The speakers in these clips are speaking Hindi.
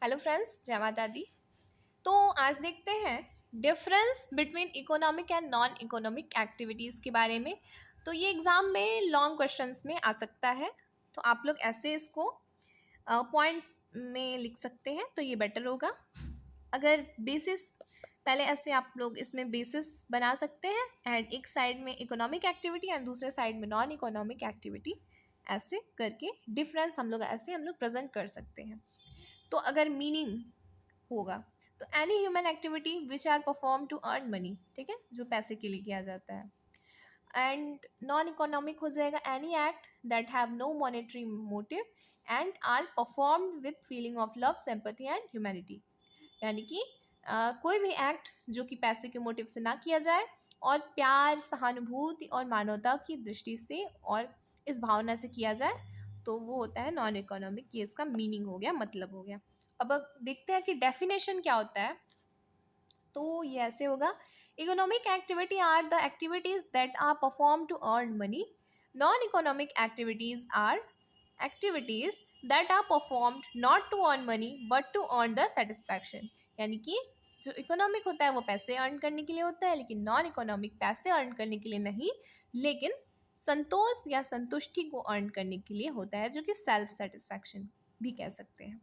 हेलो फ्रेंड्स, जय माता दी। तो आज देखते हैं difference between economic and non economic activities के बारे में। तो ये एग्ज़ाम में लॉन्ग क्वेश्चंस में आ सकता है, तो आप लोग ऐसे इसको पॉइंट्स में लिख सकते हैं तो ये बेटर होगा। अगर बेसिस पहले ऐसे आप लोग इसमें बेसिस बना सकते हैं एंड एक साइड में इकोनॉमिक एक्टिविटी एंड दूसरे साइड में नॉन इकोनॉमिक एक्टिविटी, ऐसे करके डिफरेंस हम लोग प्रेजेंट कर सकते हैं। तो अगर मीनिंग होगा तो any human activity which are perform to earn money, ठीक है, जो पैसे के लिए किया जाता है। एंड नॉन इकोनॉमिक हो जाएगा any act that have no monetary motive and are performed with feeling of love, sympathy and humanity. यानी कि कोई भी एक्ट जो कि पैसे के मोटिव से ना किया जाए और प्यार, सहानुभूति और मानवता की दृष्टि से और इस भावना से किया जाए तो वो होता है नॉन इकोनॉमिक। ये इसका मीनिंग हो गया, मतलब हो गया। अब देखते हैं कि डेफिनेशन क्या होता है। तो ये ऐसे होगा, economic activity are the activities that are perform to earn money. Non economic activities are activities that are performed not to earn money but to earn the satisfaction. यानी कि जो इकोनॉमिक होता है वो पैसे अर्न करने के लिए होता है, लेकिन नॉन इकोनॉमिक पैसे अर्न करने के लिए नहीं, लेकिन संतोष या संतुष्टि को अर्न करने के लिए होता है, जो कि सेल्फ सेटिस्फैक्शन भी कह सकते हैं।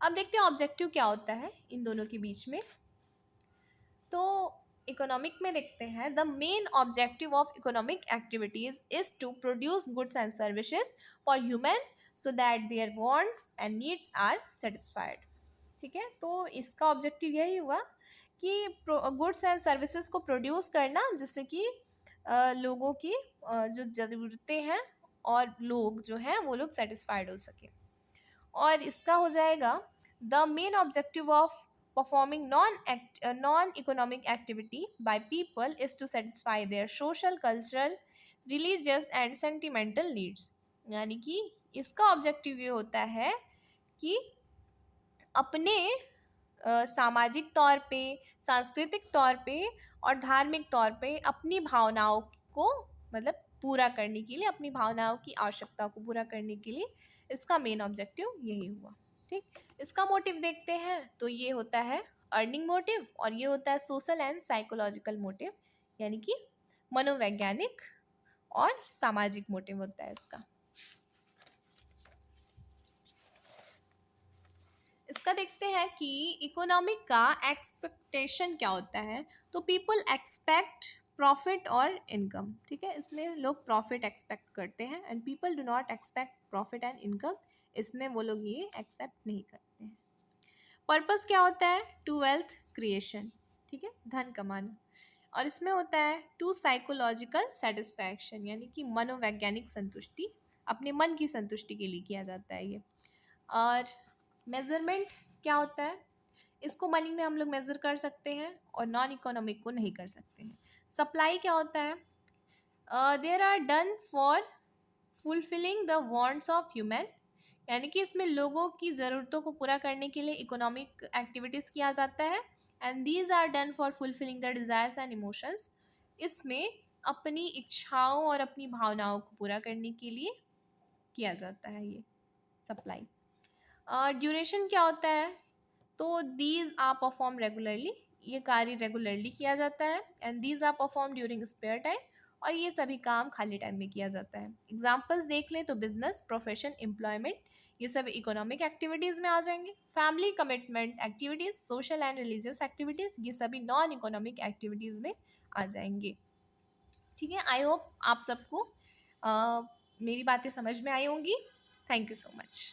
अब देखते हैं ऑब्जेक्टिव क्या होता है इन दोनों के बीच में। तो इकोनॉमिक में देखते हैं, the main objective of economic activities is to produce goods and services for human so that their wants and needs are satisfied. ठीक है, तो इसका ऑब्जेक्टिव यही हुआ कि गुड्स एंड सर्विसेज को प्रोड्यूस करना, जिससे कि लोगों की जो ज़रूरतें हैं और लोग जो हैं वो लोग सेटिस्फाइड हो सके। और इसका हो जाएगा, the main objective of performing non-economic activity by people is to satisfy their social, cultural, religious and sentimental needs। यानी कि इसका ऑब्जेक्टिव ये होता है कि अपने सामाजिक तौर पे, सांस्कृतिक तौर पे और धार्मिक तौर पे अपनी भावनाओं को मतलब पूरा करने के लिए, अपनी भावनाओं की आवश्यकता को पूरा करने के लिए इसका मेन ऑब्जेक्टिव यही हुआ। ठीक, इसका मोटिव देखते हैं तो ये होता है अर्निंग मोटिव और ये होता है सोशल एंड साइकोलॉजिकल मोटिव, यानी कि मनोवैज्ञानिक और सामाजिक मोटिव होता है इसका। इसका देखते हैं कि इकोनॉमिक का एक्सपेक्टेशन क्या होता है। तो पीपल एक्सपेक्ट प्रॉफिट और इनकम। ठीक है, इसमें लोग प्रॉफिट एक्सपेक्ट करते हैं and people do not expect profit and income. इसमें वो लोग ये एक्सेप्ट नहीं करते हैं। पर्पस क्या होता है, टू वेल्थ क्रिएशन, ठीक है, धन कमाना। और इसमें होता है टू साइकोलॉजिकल सेटिस्फैक्शन, यानी कि मनोवैज्ञानिक संतुष्टि, अपने मन की संतुष्टि के लिए किया जाता है ये। और मेजरमेंट क्या होता है, इसको मनी में हम लोग मेज़र कर सकते हैं और नॉन इकोनॉमिक को नहीं कर सकते हैं। सप्लाई क्या होता है, there are done for fulfilling the wants of human, यानी कि इसमें लोगों की ज़रूरतों को पूरा करने के लिए इकोनॉमिक एक्टिविटीज़ किया जाता है। And these are done for fulfilling the desires and emotions, इसमें अपनी इच्छाओं और अपनी भावनाओं को पूरा करने के लिए किया जाता है ये सप्लाई। ड्यूरेशन क्या होता है, तो दीज आर परफॉर्म रेगुलरली, ये कार्य रेगुलरली किया जाता है। And these are perform during spare time, और ये सभी काम खाली टाइम में किया जाता है। एग्जाम्पल्स देख लें तो बिजनेस, प्रोफेशन, एम्प्लॉयमेंट, ये सब इकोनॉमिक एक्टिविटीज़ में आ जाएंगे। Family commitment activities, social and religious activities, ये सभी नॉन इकोनॉमिक एक्टिविटीज़ में आ जाएंगे। ठीक है, आई होप आप सबको मेरी बातें समझ में आई होंगी। Thank you so much.